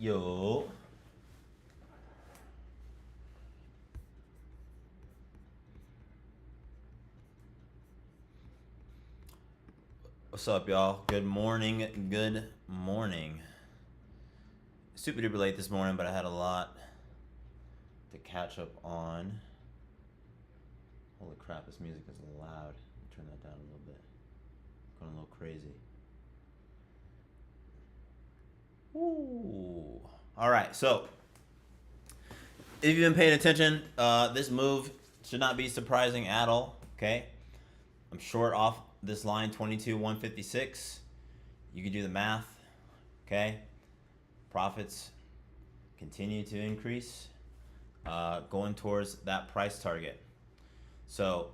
Yo. What's up, y'all? Good morning. Good morning. Super duper late this morning, but I had a lot to catch up on. Holy crap, this music is loud. Turn that down a little bit. Going a little crazy. Ooh. All right, so if you've been paying attention, this move should not be surprising at all. Okay, I'm short off this line 22,156. You can do the math. Okay, profits continue to increase, going towards that price target. So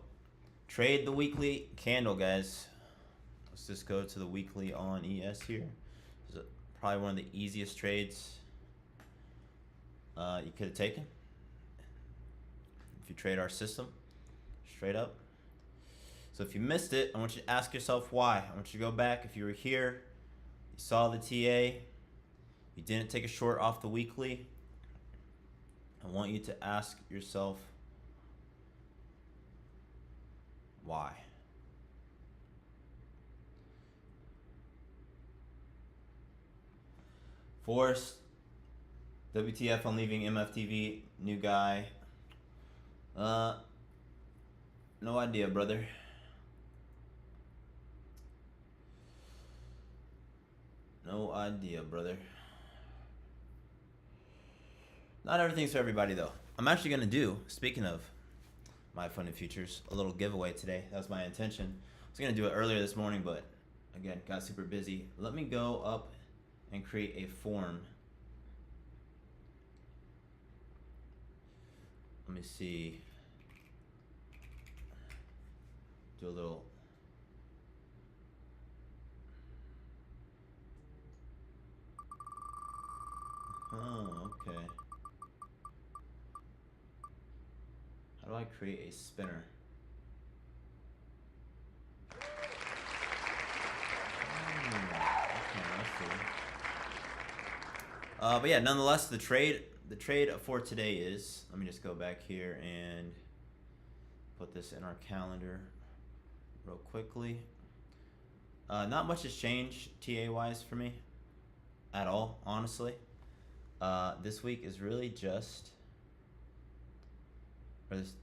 trade the weekly candle, guys. Let's just go to the weekly on ES here. This is probably one of the easiest trades you could have taken if you trade our system straight up. So if you missed it, I want you to ask yourself why. I want you to go back. If you were here, you saw the TA, you didn't take a short off the weekly, I want you to ask yourself why. Forrest, WTF on leaving MFTV, new guy. No idea, brother. No idea, brother. Not everything's for everybody, though. I'm actually going to do, speaking of my fun and futures, a little giveaway today. That was my intention. I was going to do it earlier this morning, but again, got super busy. Let me go up and create a form. Let me see. Do a little. Oh, okay. How do I create a spinner? But yeah, nonetheless, the trade for today is, let me just go back here and put this in our calendar real quickly. Not much has changed TA wise for me at all, honestly. This week is really just,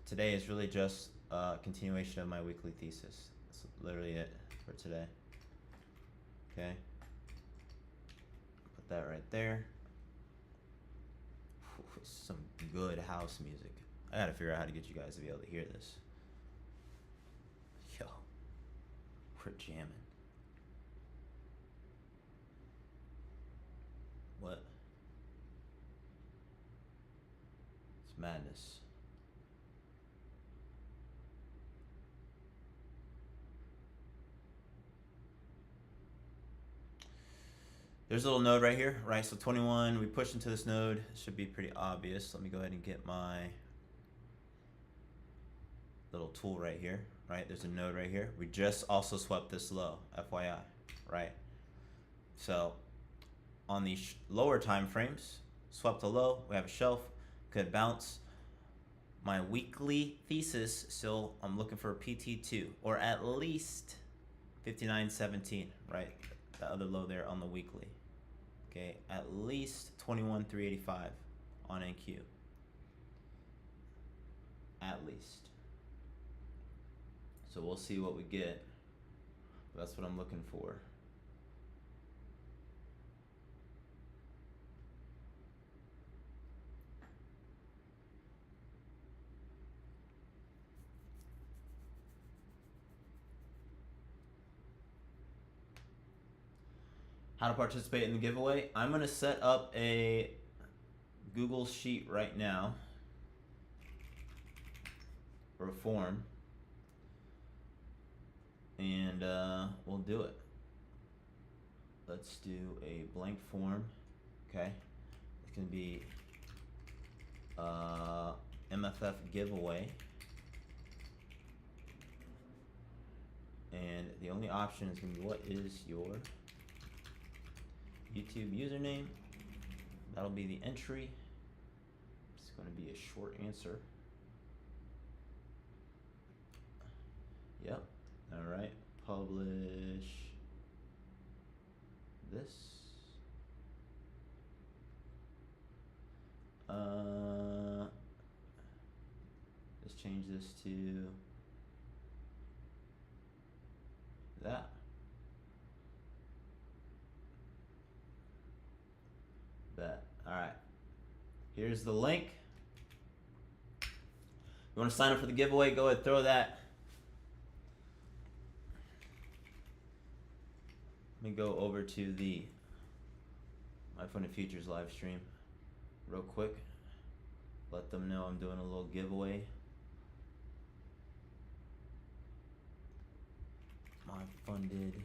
today is really just a continuation of my weekly thesis. That's literally it for today. Okay, put that right there. Some good house music. I gotta figure out how to get you guys to be able to hear this. Yo, we're jamming. What? It's madness. There's a little node right here, right? So 21, we push into this node. It should be pretty obvious. Let me go ahead and get my little tool right here, right? There's a node right here. We just also swept this low, FYI, right? So on the lower time frames, swept a low, we have a shelf, could bounce. My weekly thesis, still I'm looking for a PT2 or at least 59.17, right? The other low there on the weekly. Okay, at least 21,385 on NQ. At least. So we'll see what we get. That's what I'm looking for. How to participate in the giveaway. I'm going to set up a Google Sheet right now, or a form, and we'll do it. Let's do a blank form. Okay, it's going to be MFF giveaway, and the only option is going to be what is your YouTube username, that'll be the entry. It's going to be a short answer. Yep. All right. Publish this. Let's change this to that. Bet. All right. Here's the link. You want to sign up for the giveaway? Go ahead, throw that. Let me go over to the My Fun and Futures live stream real quick. Let them know I'm doing a little giveaway. My funded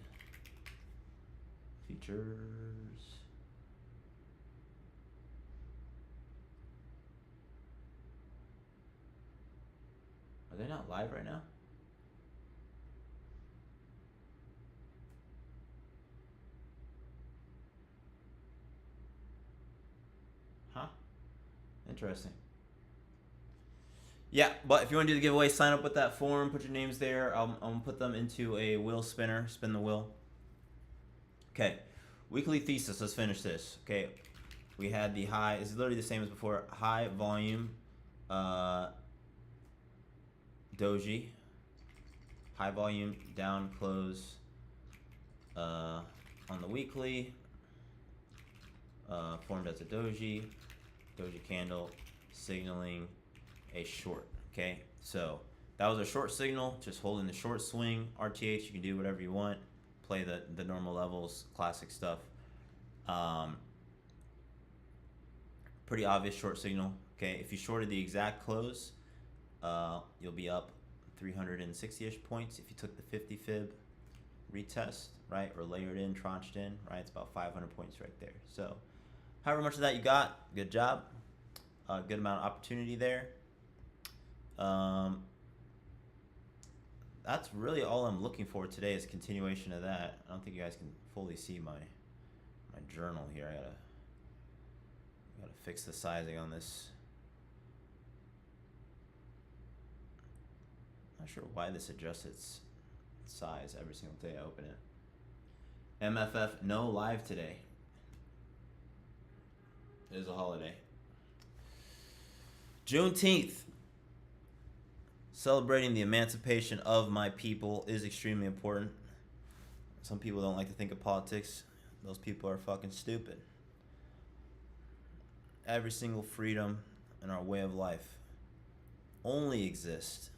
futures. Are they not live right now? Huh? Interesting. Yeah, but if you want to do the giveaway, sign up with that form, put your names there. I'm going to put them into a wheel spinner, spin the wheel. Okay, weekly thesis, let's finish this. Okay, we had the high, it's literally the same as before, high volume doji, high volume down close on the weekly, formed as a doji candle, signaling a short. Okay, so that was a short signal, just holding the short swing. RTH, you can do whatever you want, play the normal levels, classic stuff. Pretty obvious short signal. Okay, if you shorted the exact close, you'll be up 360-ish points. If you took the 50 fib retest, right, or layered in, tranched in, right, it's about 500 points right there. So however much of that you got, good job. Good amount of opportunity there. That's really all I'm looking for today, is continuation of that. I don't think you guys can fully see my journal here. I gotta fix the sizing on this. Not sure why this adjusts its size every single day I open it. MFF, no live today. It is a holiday. Juneteenth. Celebrating the emancipation of my people is extremely important. Some people don't like to think of politics. Those people are fucking stupid. Every single freedom in our way of life only exists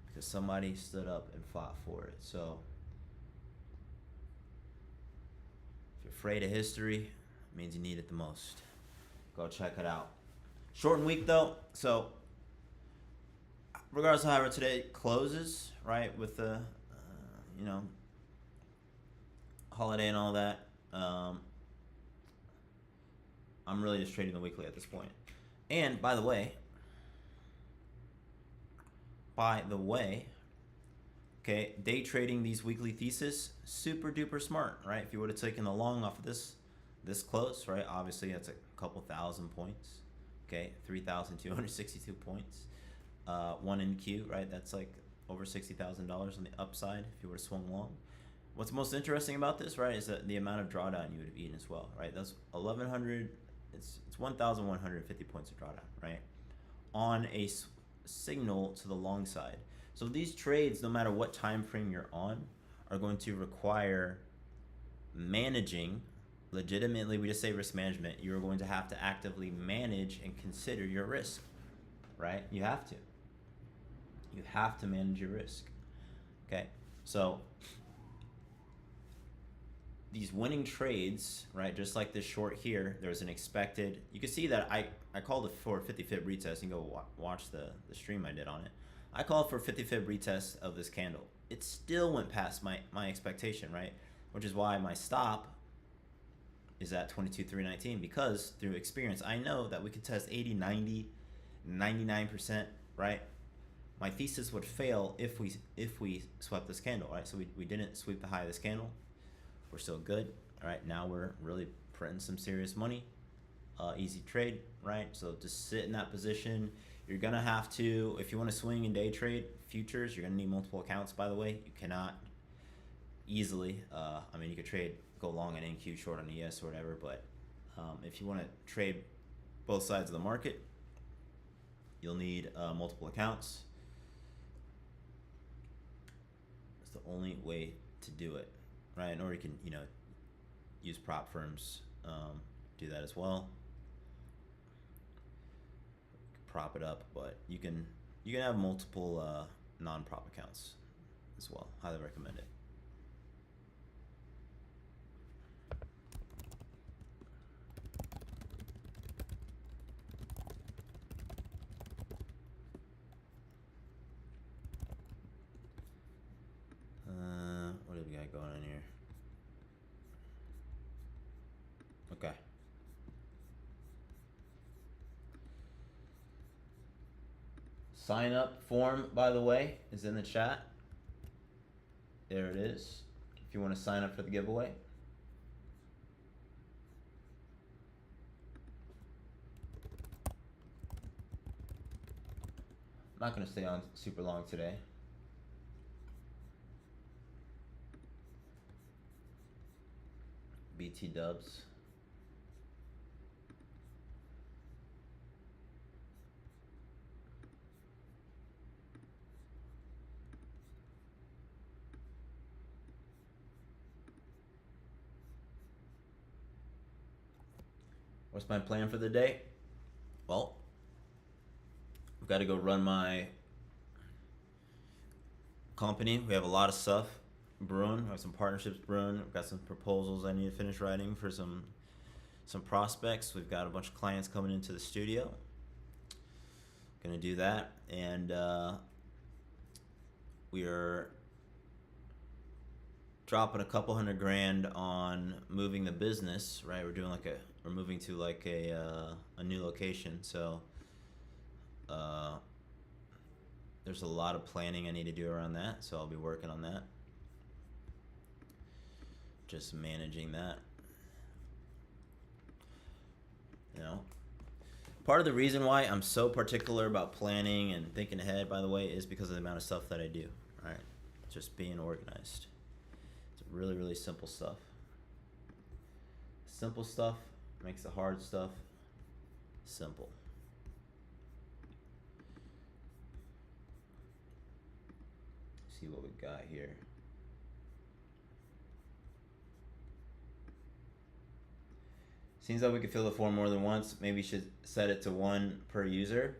because somebody stood up and fought for it. So if you're afraid of history, it means you need it the most. Go check it out. Short week though, so regardless of however today closes, right, with the holiday and all that, I'm really just trading the weekly at this point. And by the way, okay, day trading these weekly thesis, super duper smart, right? If you would have taken the long off of this close, right, obviously that's a couple thousand points. Okay, 3,262 points. One NQ, right? That's like over $60,000 on the upside if you were to swing long. What's most interesting about this, right, is that the amount of drawdown you would have eaten as well, right? That's 1,100. It's 1,150 points of drawdown, right, on a signal to the long side. So these trades, no matter what time frame you're on, are going to require managing. Legitimately, we just say risk management. You're going to have to actively manage and consider your risk, right? You have to. You have to manage your risk. Okay, so these winning trades, right, just like this short here, there's an expected, you can see that I called it for 50 fib retest. You can go watch the stream I did on it. I called for 50 fib retest of this candle. It still went past my expectation, right? Which is why my stop is at 22,319, because through experience, I know that we could test 80, 90, 99%, right? My thesis would fail if we swept this candle, right? So we didn't sweep the high of this candle. We're still good. All right, now we're really printing some serious money. easy trade, right? So just sit in that position. You're gonna have to, if you want to swing and day trade futures, you're gonna need multiple accounts. By the way, you cannot easily. I mean, you could trade, go long on NQ, short on ES or whatever, but if you want to trade both sides of the market, you'll need multiple accounts. It's the only way to do it, right? Or you can, use prop firms, do that as well. Prop it up, but you can have multiple non-prop accounts as well. Highly recommend it. What do we got going on here? Okay. Sign up form, by the way, is in the chat. There it is. If you want to sign up for the giveaway. I'm not going to stay on super long today. BT dubs. What's my plan for the day? Well, I've got to go run my company. We have a lot of stuff brewing. We have some partnerships brewing. We've got some proposals I need to finish writing for some prospects. We've got a bunch of clients coming into the studio. Gonna do that, and we are dropping a couple $100,000 on moving the business. Right, we're doing we're moving to a new location, so there's a lot of planning I need to do around that, so I'll be working on that. Just managing that. Part of the reason why I'm so particular about planning and thinking ahead, by the way, is because of the amount of stuff that I do, right? Just being organized. It's really, really simple stuff. Simple stuff makes the hard stuff simple. See what we got here. Seems like we could fill the form more than once. Maybe you should set it to 1 per user.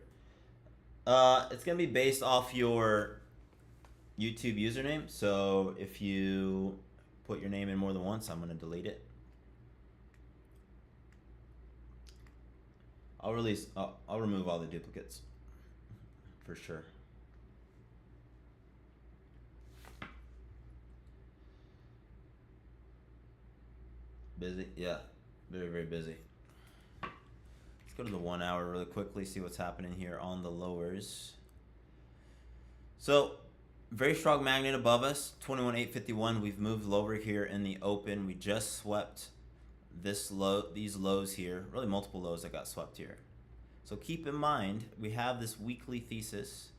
It's gonna be based off your YouTube username. So if you put your name in more than once, I'm gonna delete it. I'll remove all the duplicates for sure. Busy? Yeah. Very, very busy. Let's go to the 1 hour really quickly, see what's happening here on the lowers. So, very strong magnet above us, 21,851. We've moved lower here in the open. We just swept these lows here, really multiple lows that got swept here. So keep in mind, we have this weekly thesis,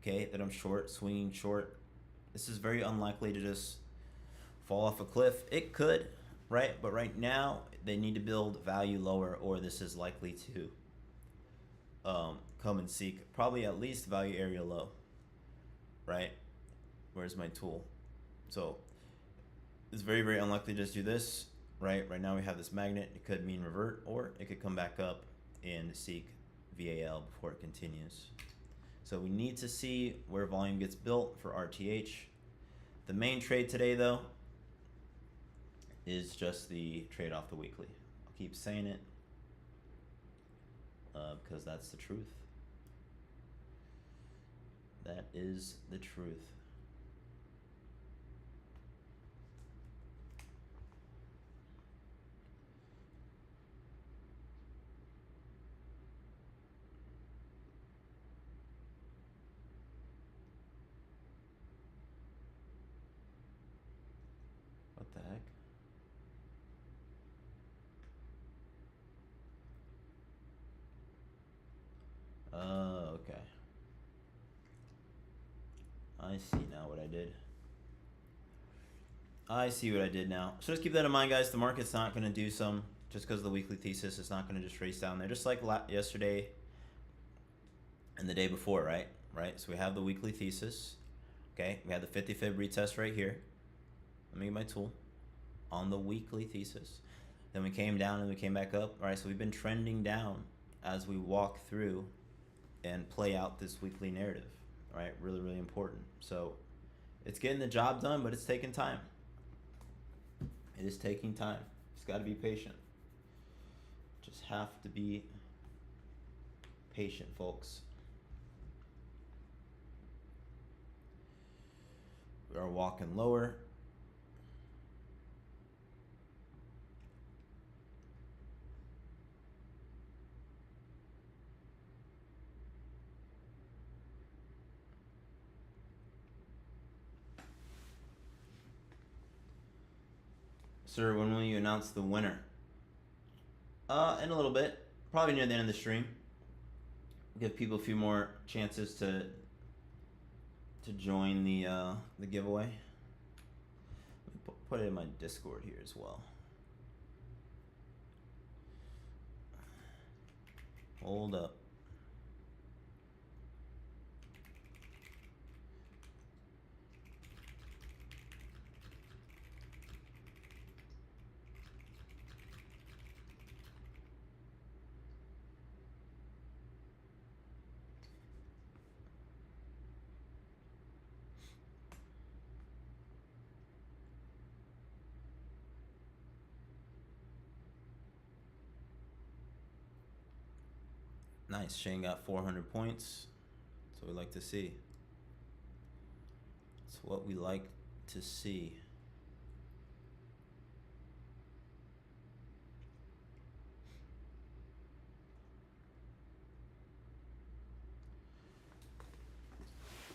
okay, that I'm short, swinging short. This is very unlikely to just fall off a cliff. It could, right? But right now, they need to build value lower, or this is likely to come and seek probably at least value area low, right? Where's my tool? So it's very, very unlikely to just do this, right? Right now we have this magnet. It could mean revert, or it could come back up and seek VAL before it continues. So we need to see where volume gets built for RTH. The main trade today, though, is just the trade off the weekly. I'll keep saying it because that's the truth. That is the truth. What the heck? I see now what I did. I see what I did now. So just keep that in mind, guys. The market's not going to do some just because the weekly thesis is not going to just race down there. Just like yesterday and the day before, right? Right? So we have the weekly thesis. Okay? We have the 50 fib retest right here. Let me get my tool. On the weekly thesis. Then we came down and we came back up. All right, so we've been trending down as we walk through and play out this weekly narrative. All right, really, really important. So it's getting the job done, but it's taking time. It is taking time. Just got to be patient. Just have to be patient, folks. We are walking lower. Sir, when will you announce the winner? In a little bit. Probably near the end of the stream. Give people a few more chances to join the giveaway. Let me put it in my Discord here as well. Hold up. Nice. Shane got 400 points. That's what we like to see. That's what we like to see.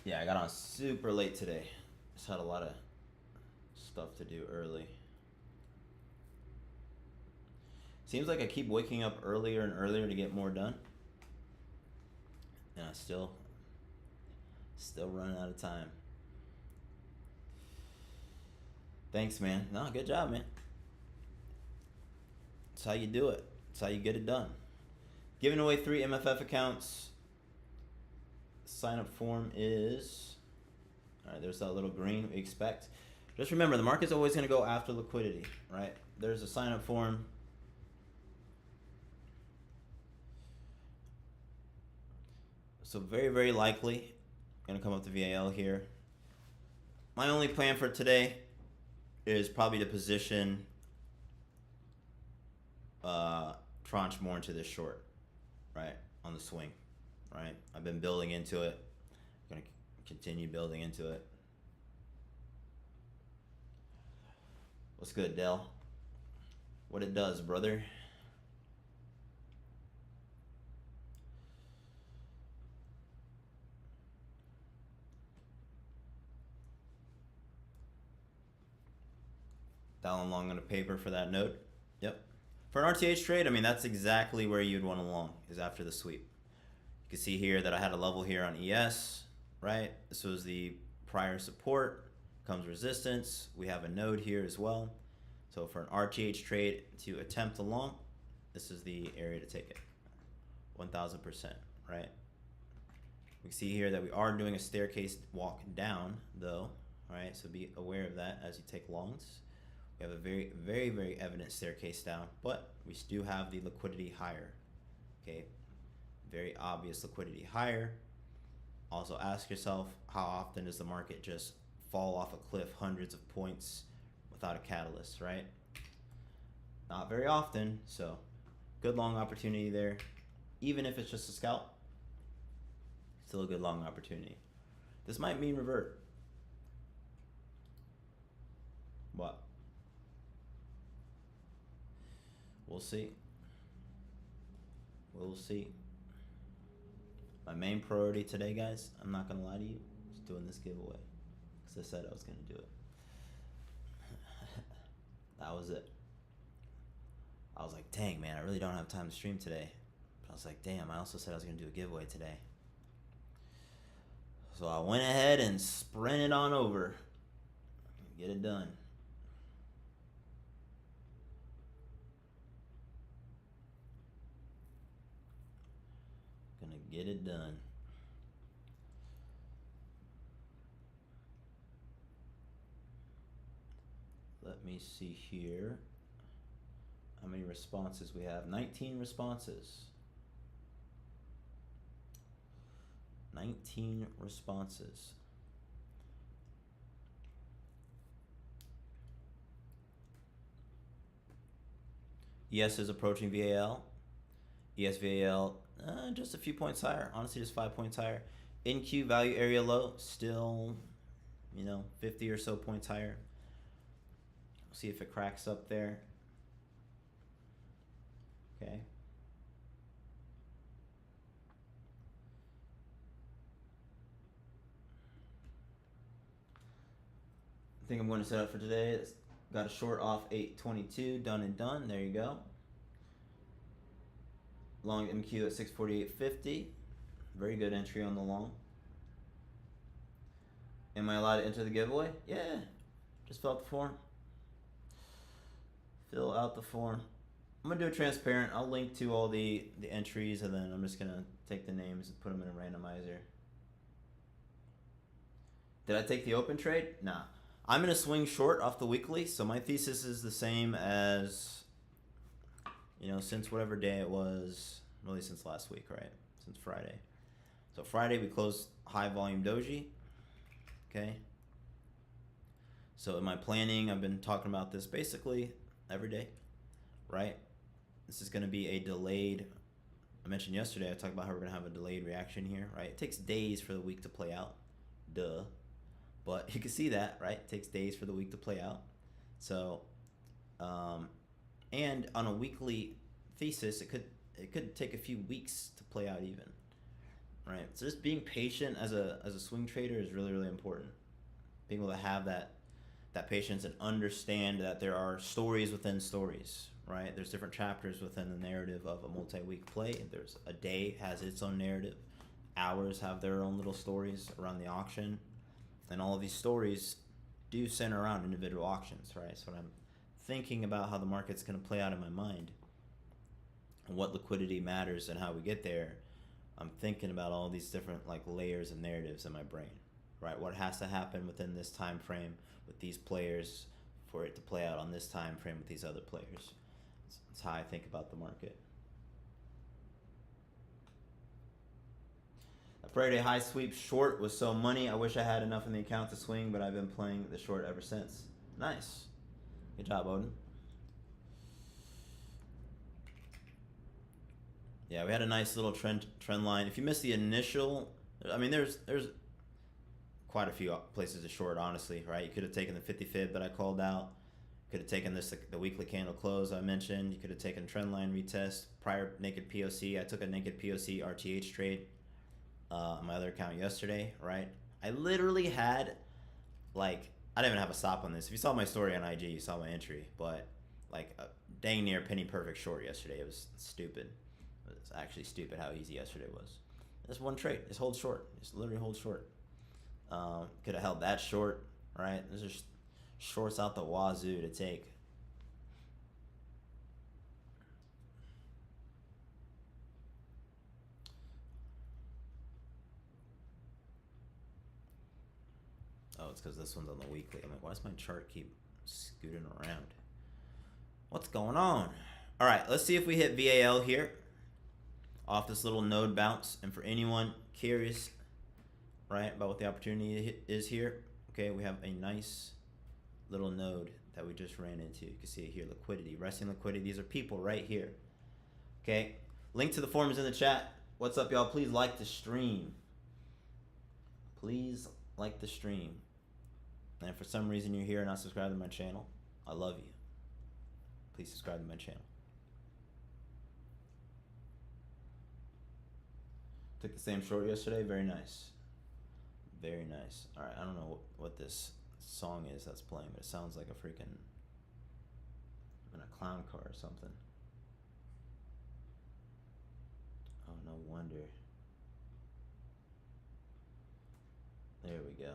Yeah, I got on super late today. Just had a lot of stuff to do early. Seems like I keep waking up earlier and earlier to get more done. And I still running out of time. Thanks, man. No, good job, man. That's how you do it. That's how you get it done. Giving away 3 MFF accounts. Sign up form is, all right, there's that little green we expect. Just remember, the market's always going to go after liquidity, right? There's a sign up form. So very, very likely going to come up to VAL here. My only plan for today is probably to position tranche more into this short, right, on the swing, right? I've been building into it. I'm going to continue building into it. What's good, Dell? What it does, brother? Down long on a paper for that node. Yep. For an RTH trade, I mean, that's exactly where you'd want to long, is after the sweep. You can see here that I had a level here on ES, right? This was the prior support, comes resistance. We have a node here as well. So for an RTH trade to attempt a long, this is the area to take it. 1000%, right? We see here that we are doing a staircase walk down though, right? So be aware of that as you take longs. We have a very, very, very evident staircase down, but we do have the liquidity higher, okay? Very obvious liquidity higher. Also ask yourself, how often does the market just fall off a cliff hundreds of points without a catalyst, right? Not very often, so good long opportunity there. Even if it's just a scalp, still a good long opportunity. This might mean revert. What? We'll see. We'll see. My main priority today, guys, I'm not gonna lie to you, is doing this giveaway. Because I said I was gonna do it. That was it. I was like, dang, man, I really don't have time to stream today. But I was like, damn, I also said I was gonna do a giveaway today. So I went ahead and sprinted on over. Get it done. Gonna get it done. Let me see here. How many responses we have? 19 responses. 19 responses. ES is approaching VAL. ES VAL just a few points higher. Honestly, just 5 points higher. NQ value area low still, 50 or so points higher. See if it cracks up there. Okay. I think I'm going to set up for today. It's got a short off 822, done and done. There you go. Long MQ at 648.50. Very good entry on the long. Am I allowed to enter the giveaway? Yeah. Just fill out the form. Fill out the form. I'm going to do it transparent. I'll link to all the entries, and then I'm just going to take the names and put them in a randomizer. Did I take the open trade? Nah. I'm going to swing short off the weekly, so my thesis is the same as, since whatever day it was, really since last week, right? Since Friday. So Friday we closed high volume doji, okay? So in my planning, I've been talking about this basically every day, right? This is going to be a delayed, I mentioned yesterday, I talked about how we're going to have a delayed reaction here, right? It takes days for the week to play out, duh. But you can see that, right? It takes days for the week to play out. So, and on a weekly thesis, it could take a few weeks to play out even, right? So just being patient as a swing trader is really, really important. Being able to have that patience and understand that there are stories within stories, right? There's different chapters within the narrative of a multi-week play. There's a day has its own narrative. Hours have their own little stories around the auction. And all of these stories do center around individual auctions, right? So when I'm thinking about how the market's going to play out in my mind, and what liquidity matters and how we get there, I'm thinking about all these different layers of narratives in my brain, right? What has to happen within this time frame with these players for it to play out on this time frame with these other players. That's how I think about the market. Friday high sweep short was so money. I wish I had enough in the account to swing, but I've been playing the short ever since. Nice. Good job, Odin. Yeah, we had a nice little trend line. If you missed the initial, I mean, there's quite a few places to short, honestly, right? You could have taken the 50 fib that I called out. Could have taken the weekly candle close I mentioned. You could have taken trend line retest, prior naked POC. I took a naked POC RTH trade on my other account yesterday, right? I literally had, I didn't even have a stop on this. If you saw my story on IG, you saw my entry, but a dang near penny perfect short yesterday. It was stupid. It was actually stupid how easy yesterday was. Just one trade. Just hold short. Just literally hold short. Could have held that short, right? There's just shorts out the wazoo to take. Oh, it's because this one's on the weekly. I'm like, why does my chart keep scooting around? What's going on? All right, let's see if we hit VAL here off this little node bounce. And for anyone curious, right, about what the opportunity is here, okay, we have a nice little node that we just ran into. You can see it here, liquidity, resting liquidity. These are people right here. Okay, link to the forum is in the chat. What's up, y'all? Please like the stream. Please like the stream. And if for some reason you're here and not subscribed to my channel, I love you. Please subscribe to my channel. Took the same short yesterday. Very nice. Very nice. All right, I don't know what this song is that's playing, but it sounds like a freaking, in a clown car or something. Oh, no wonder. There we go.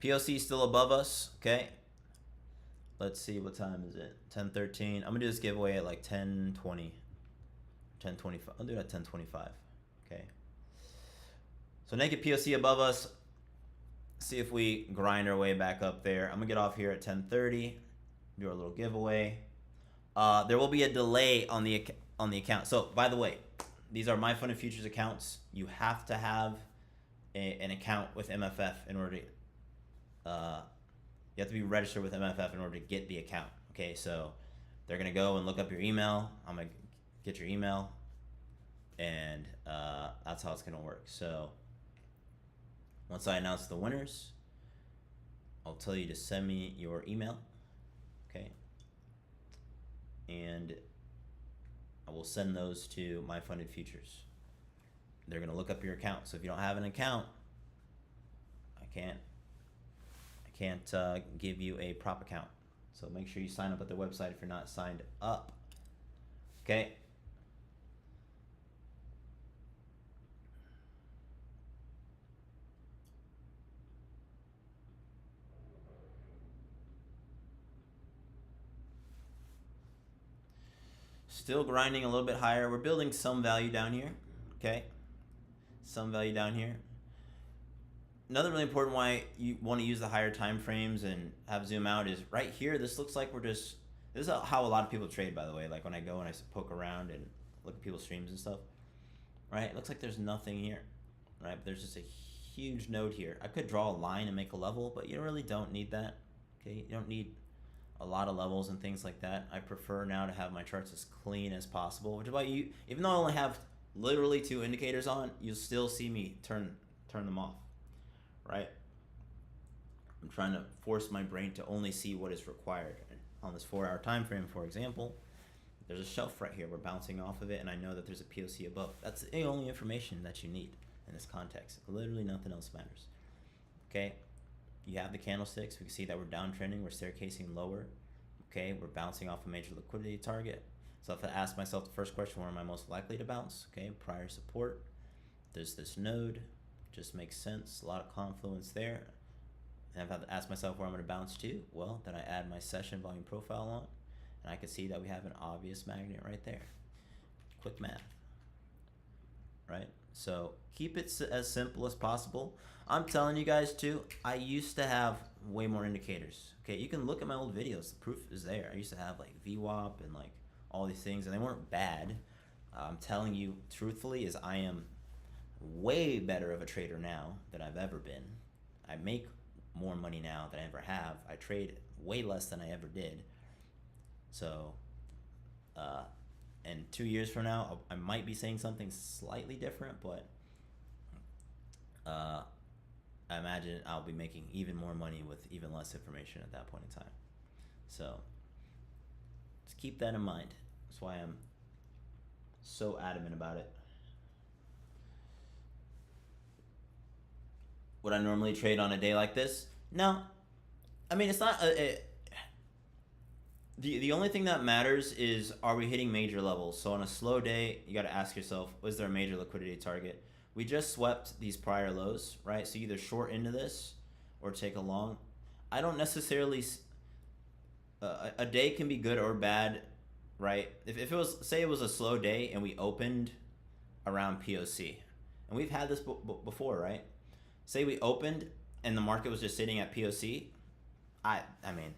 POC still above us, okay? Let's see, what time is it? 10:13. I'm gonna do this giveaway at like 10:20, 10:25. I'll do it at 10:25, okay? So naked POC above us. See if we grind our way back up there. I'm gonna get off here at 10:30. Do our little giveaway. There will be a delay on the account. So by the way, these are my funded futures accounts. You have to have an account with MFF in order to. You have to be registered with MFF in order to get the account. Okay, so they're gonna go and look up your email. I'm gonna get your email, and that's how it's gonna work. So once I announce the winners, I'll tell you to send me your email. Okay, and I will send those to my funded futures. They're gonna look up your account. So if you don't have an account, I can't give you a prop account. So make sure you sign up at their website if you're not signed up. Okay. Still grinding a little bit higher. We're building some value down here. Okay. Some value down here. Another really important why you want to use the higher time frames and have zoom out is right here. This looks like this is how a lot of people trade, by the way. Like when I go and I poke around and look at people's streams and stuff, right? It looks like there's nothing here, right? But there's just a huge node here. I could draw a line and make a level, but you really don't need that, okay? You don't need a lot of levels and things like that. I prefer now to have my charts as clean as possible, which is why even though I only have literally 2 indicators on, you'll still see me turn them off. Right? I'm trying to force my brain to only see what is required. On this 4-hour time frame, for example, there's a shelf right here. We're bouncing off of it, and I know that there's a POC above. That's the only information that you need in this context. Literally nothing else matters. Okay? You have the candlesticks. We can see that we're downtrending. We're staircasing lower. Okay? We're bouncing off a major liquidity target. So if I ask myself the first question, where am I most likely to bounce? Okay? Prior support. There's this node. Just makes sense. A lot of confluence there. And if I have to ask myself where I'm going to bounce to, well, then I add my session volume profile on, and I can see that we have an obvious magnet right there. Quick math, right? So keep it as simple as possible. I'm telling you guys too, I used to have way more indicators. Okay, you can look at my old videos. The proof is there. I used to have like VWAP and like all these things, and they weren't bad. I'm telling you truthfully, is I am way better of a trader now than I've ever been. I make more money now than I ever have. I trade way less than I ever did. So, and 2 years from now, I might be saying something slightly different, but I imagine I'll be making even more money with even less information at that point in time. So, just keep that in mind. That's why I'm so adamant about it. Would I normally trade on a day like this? No. I mean, it's not the only thing that matters is, are we hitting major levels? So on a slow day, you got to ask yourself, was there a major liquidity target? We just swept these prior lows, right? So either short into this or take a long. I don't necessarily a day can be good or bad, right? If it was, say it was a slow day and we opened around POC, and we've had this before, right? Say we opened and the market was just sitting at POC, I mean,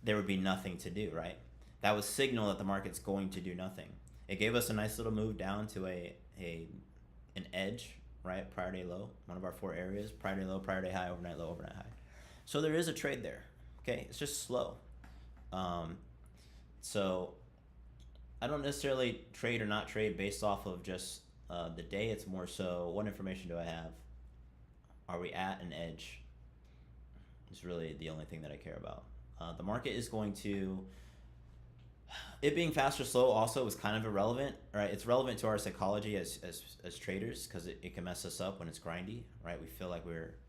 there would be nothing to do, right? That would signal that the market's going to do nothing. It gave us a nice little move down to an edge, right? Prior day low, one of our 4 areas, prior day low, prior day high, overnight low, overnight high. So there is a trade there, okay? It's just slow. So I don't necessarily trade or not trade based off of just the day. It's more so, what information do I have? Are we at an edge? It's really the only thing that I care about. The market is going to, it being fast or slow also is kind of irrelevant, right? It's relevant to our psychology as traders, because it can mess us up when it's grindy, right? We feel like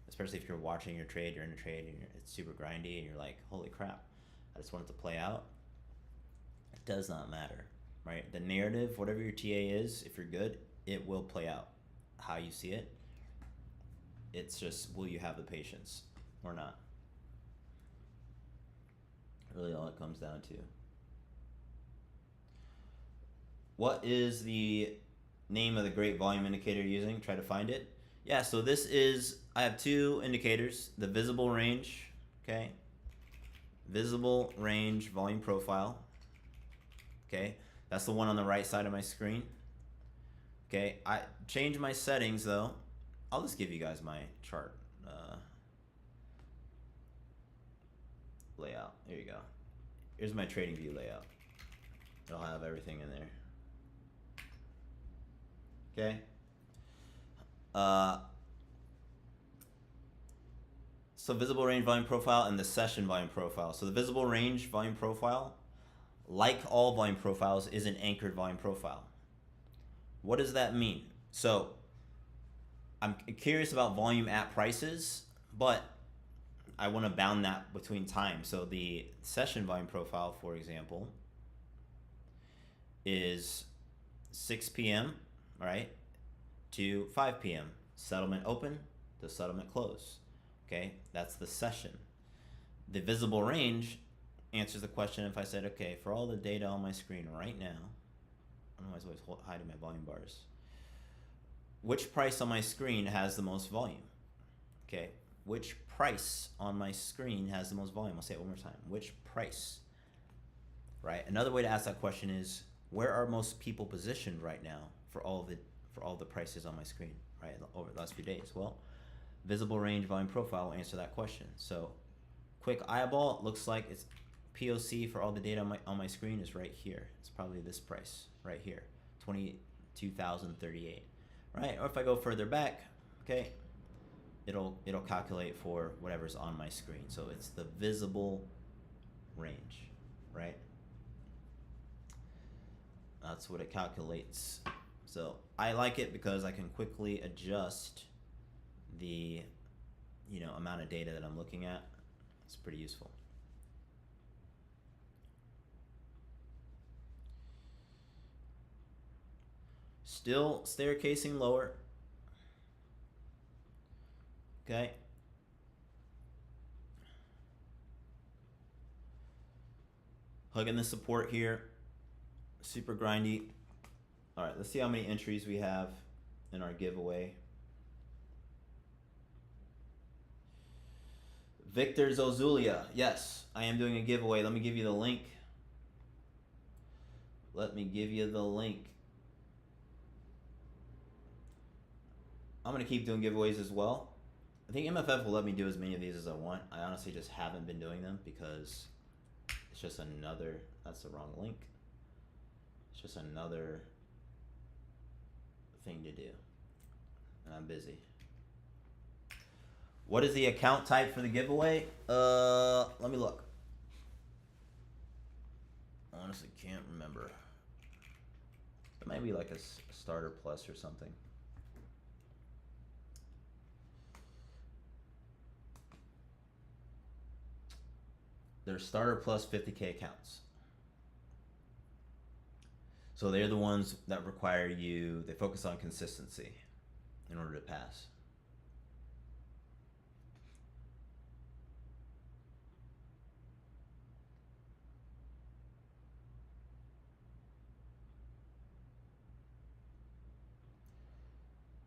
especially if you're watching your trade, you're in a trade, and it's super grindy, and you're like, holy crap, I just want it to play out. Does not matter, right? The narrative, whatever your TA is, if you're good, it will play out how you see it. It's just, will you have the patience or not? Really all it comes down to. What is the name of the great volume indicator you're using? Try to find it. Yeah, so this is, I have two indicators, the visible range, okay? Visible range volume profile, okay? That's the one on the right side of my screen. Okay, I changed my settings though. I'll just give you guys my chart layout. Here you go. Here's my trading view layout. It'll have everything in there. Okay. So visible range volume profile and the session volume profile. So the visible range volume profile, like all volume profiles, is an anchored volume profile. What does that mean? So I'm curious about volume at prices, but I want to bound that between time. So the session volume profile, for example, is 6 p.m., right, to 5 p.m. Settlement open to settlement close. Okay, that's the session. The visible range answers the question if I said, okay, for all the data on my screen right now, I don't know, I always hiding my volume bars. Which price on my screen has the most volume? Okay, which price on my screen has the most volume? I'll say it one more time. Which price? Right. Another way to ask that question is, where are most people positioned right now for all the prices on my screen, right, over the last few days? Well, visible range volume profile will answer that question. So, quick eyeball, it looks like it's POC for all the data on my screen is right here. It's probably this price right here, 22,038, right? Or if I go further back, okay, it'll calculate for whatever's on my screen. So it's the visible range, right? That's what it calculates. So I like it because I can quickly adjust the amount of data that I'm looking at. It's pretty useful. Still staircasing lower. Okay. Hugging the support here. Super grindy. All right, let's see how many entries we have in our giveaway. Victor Zozulia. Yes, I am doing a giveaway. Let me give you the link. I'm going to keep doing giveaways as well. I think MFF will let me do as many of these as I want. I honestly just haven't been doing them because it's just another, that's the wrong link. It's just another thing to do. And I'm busy. What is the account type for the giveaway? Let me look. I honestly can't remember. It might be like a starter plus or something. They're starter plus 50K accounts. So they're the ones that require you, they focus on consistency in order to pass.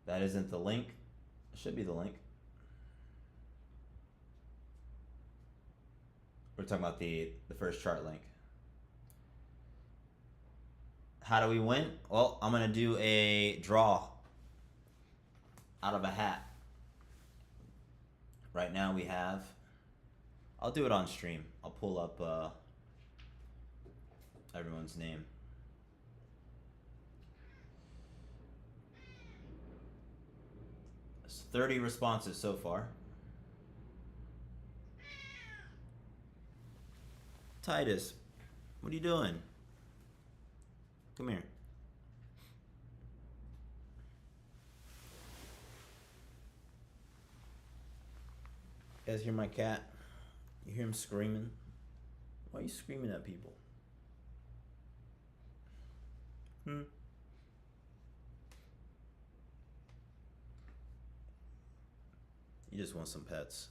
That isn't the link. It should be the link. We're talking about the first chart link. How do we win? Well, I'm going to do a draw out of a hat. Right now we have, I'll do it on stream. I'll pull up everyone's name. It's 30 responses so far. Titus, what are you doing? Come here. You guys hear my cat? You hear him screaming? Why are you screaming at people? You just want some pets.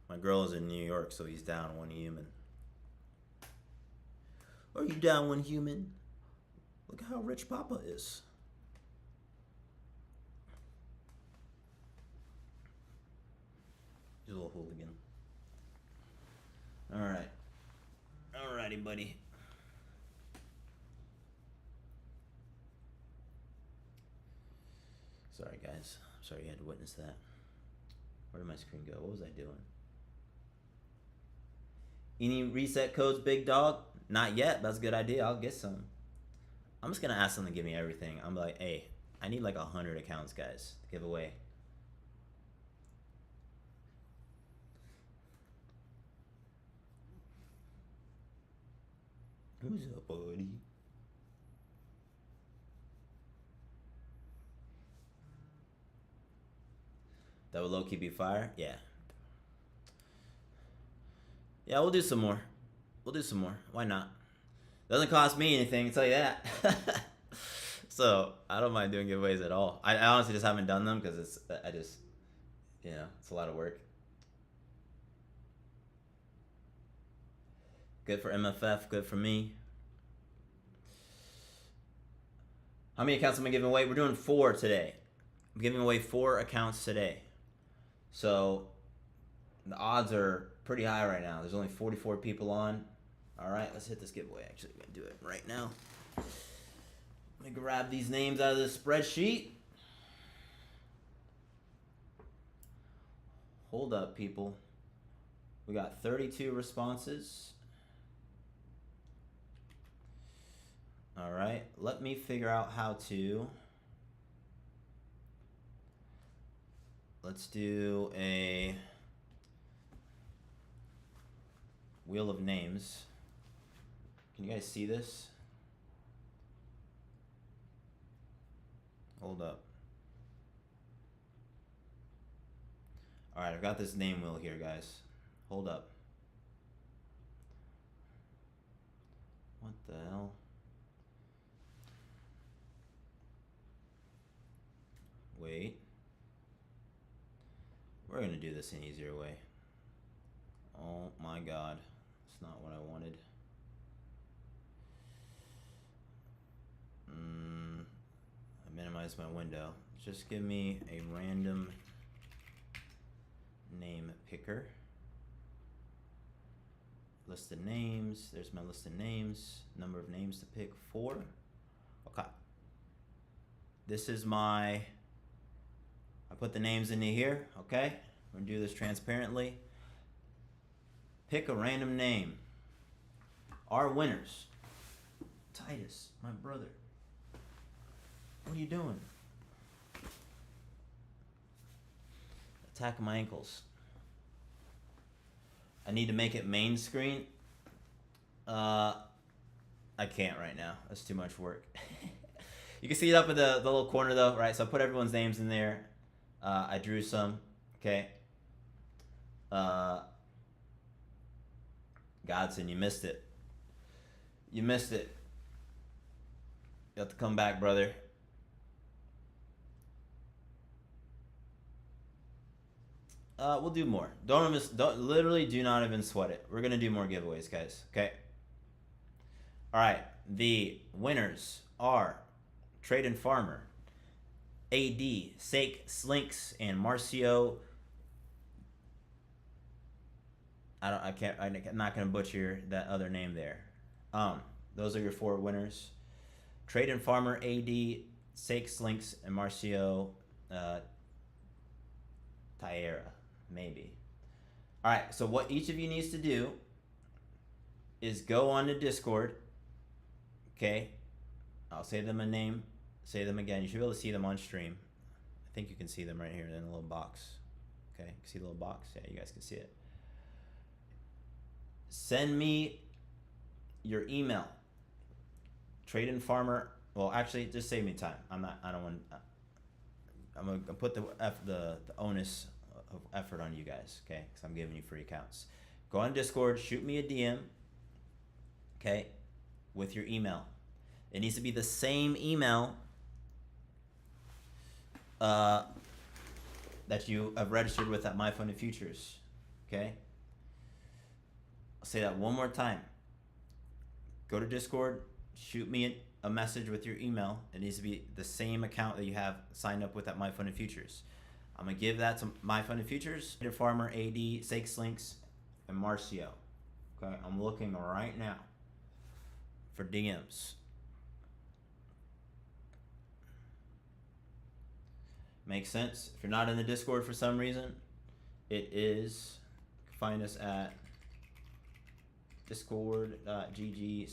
My girl is in New York, so he's down one human. Are you down one human? Look how rich Papa is. He's a little hooligan. Alright. Alrighty, buddy. Sorry, guys. Sorry you had to witness that. Where did my screen go? What was I doing? Any reset codes, big dog? Not yet. That's a good idea. I'll get some. I'm just going to ask them to give me everything. I'm like, hey, I need like 100 accounts, guys, to give away. Who's up, buddy? That would low-key be fire? Yeah. Yeah, we'll do some more. We'll do some more. Why not? Doesn't cost me anything, I'll tell you that. So, I don't mind doing giveaways at all. I honestly just haven't done them because it's it's a lot of work. Good for MFF, good for me. How many accounts am I giving away? We're doing 4 today. I'm giving away 4 accounts today. So, the odds are pretty high right now. There's only 44 people on. Alright, let's hit this giveaway. Actually, I'm going to do it right now. Let me grab these names out of the spreadsheet. Hold up, people. We got 32 responses. Alright, let me figure out how to... Let's do a wheel of names. Can you guys see this? Hold up. Alright, I've got this name wheel here, guys. Hold up. What the hell? Wait. We're going to do this an easier way. Oh my god. That's not what I wanted. I minimized my window. Just give me a random name picker. List of names. There's my list of names. Number of names to pick, 4. Okay. This is my... I put the names into here, okay? We're gonna do this transparently. Pick a random name. Our winners. Titus, my brother. What are you doing? Attacking my ankles. I need to make it main screen. I can't right now. That's too much work. You can see it up in the little corner though, right? So I put everyone's names in there. I drew some, okay. Godson, you missed it. You missed it. You have to come back, brother. We'll do more. Literally do not even sweat it. We're gonna do more giveaways, guys. Okay. All right. The winners are Trade and Farmer, AD, Sake, Slinks, and Marcio. I'm not gonna butcher that other name there. Those are your 4 winners. Trade and Farmer, AD, Sake, Slinks, and Marcio Tierra, maybe. All right. So what each of you needs to do is go on to Discord. Okay. I'll say them a name. Say them again. You should be able to see them on stream. I think you can see them right here in a little box. Okay, see the little box? Yeah, you guys can see it. Send me your email. Trade and Farmer. Well, actually, just save me time. I'm gonna put the onus of effort on you guys. Okay, because I'm giving you free accounts. Go on Discord. Shoot me a DM. Okay. with your email. It needs to be the same email that you have registered with at My Funded Futures. Okay? I'll say that one more time. Go to Discord, shoot me a message with your email. It needs to be the same account that you have signed up with at My Funded Futures. I'm going to give that to My Funded Futures, Farmer, AD, Sakes Links, and Marcio. Okay? I'm looking right now for DMs. Makes sense. If you're not in the Discord for some reason, it is, find us at discord.gg/tradeedge.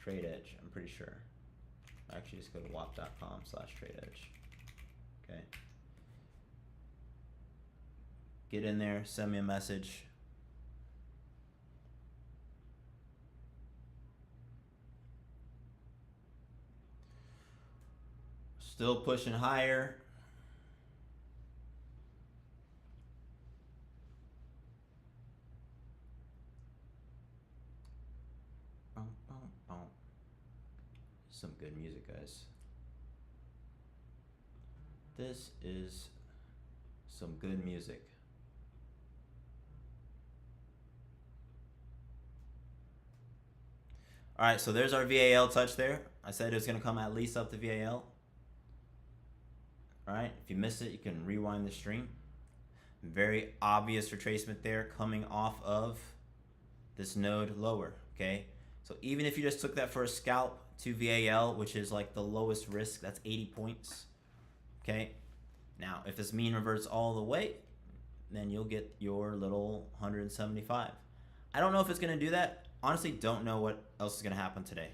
I'm pretty sure. Actually, just go to wap.com/tradeedge. Okay. Get in there, send me a message. Still pushing higher. Some good music, guys. This is some good music. All right, so there's our VAL touch there. I said it was going to come at least up to VAL. All right, if you missed it, you can rewind the stream. Very obvious retracement there coming off of this node lower, okay? So even if you just took that for a scalp to VAL, which is like the lowest risk, that's 80 points, okay? Now, if this mean reverts all the way, then you'll get your little 175. I don't know if it's going to do that. Honestly, don't know what else is going to happen today,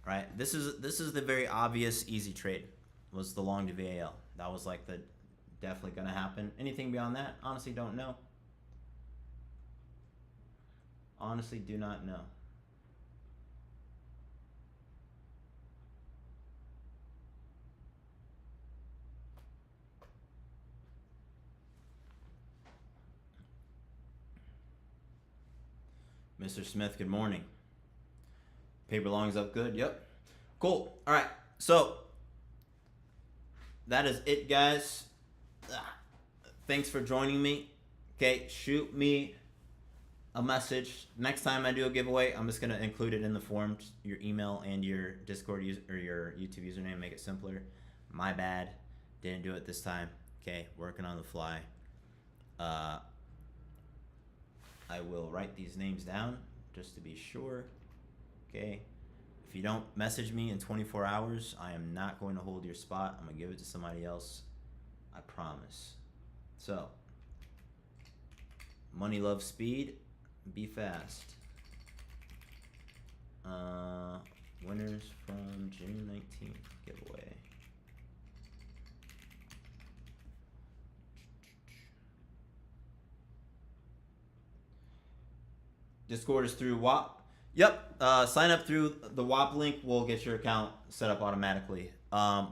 right? This is the very obvious easy trade, was the long to VAL. That was like the definitely going to happen. Anything beyond that, honestly, don't know. Honestly, do not know. Mr. Smith, good morning. Paper long's up good. Yep. Cool. All right. So that is it, guys. Thanks for joining me. Okay, shoot me a message. Next time I do a giveaway, I'm just going to include it in the form, your email and your Discord user or your YouTube username, make it simpler. My bad. Didn't do it this time. Okay, working on the fly. I will write these names down just to be sure. Okay. If you don't message me in 24 hours, I am not going to hold your spot. I'm going to give it to somebody else. I promise. So, money loves speed. Be fast. Winners from June 19th giveaway. Discord is through WAP. Yep. Sign up through the WAP link. We'll get your account set up automatically.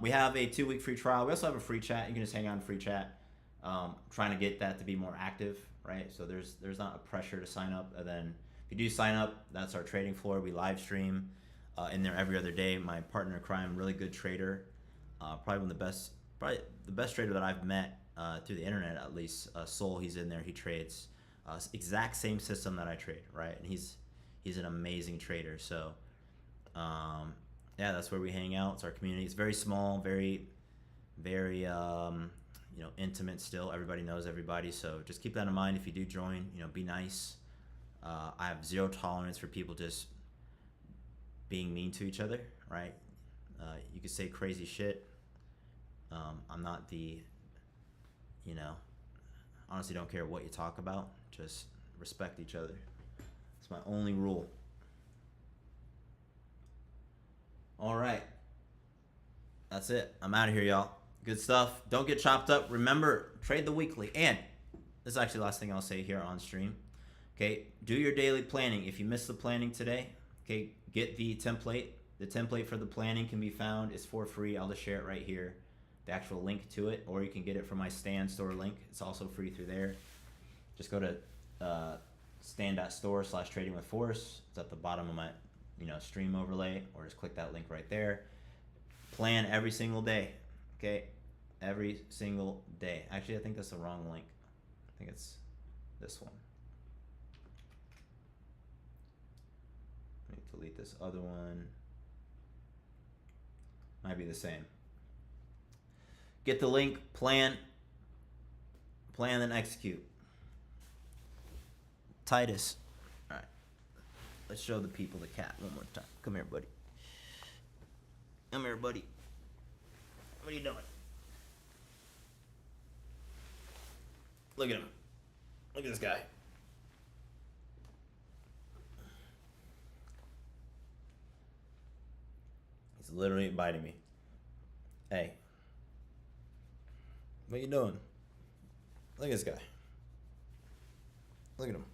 We have a 2-week free trial. We also have a free chat. You can just hang out in free chat. Trying to get that to be more active, right? So there's not a pressure to sign up. And then if you do sign up, that's our trading floor. We live stream in there every other day. My partner in crime, really good trader. Probably the best trader that I've met through the internet, at least. Soul, he's in there. He trades. Exact same system that I trade, right? And he's an amazing trader. So yeah, that's where we hang out. It's our community. It's very small, very intimate still. Everybody knows everybody. So just keep that in mind if you do join. Be nice. I have zero tolerance for people just being mean to each other, right? You could say crazy shit. I'm not the, honestly don't care what you talk about. Just respect each other. It's my only rule. All right. That's it. I'm out of here, y'all. Good stuff. Don't get chopped up. Remember, trade the weekly. And this is actually the last thing I'll say here on stream. Okay, do your daily planning. If you missed the planning today, okay, get the template. The template for the planning can be found. It's for free. I'll just share it right here. The actual link to it, or you can get it from my Stan store link. It's also free through there. Just go to stand.store/trading with Forrest. It's at the bottom of my, stream overlay, or just click that link right there. Plan every single day, okay? Every single day. Actually, I think that's the wrong link. I think it's this one. Let me delete this other one. Might be the same. Get the link, plan, then execute. Titus. All right. Let's show the people the cat one more time. Come here, buddy. Come here, buddy. What are you doing? Look at him. Look at this guy. He's literally biting me. Hey. What are you doing? Look at this guy. Look at him.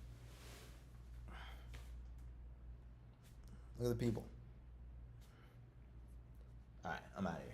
Look at the people. Alright, I'm out of here.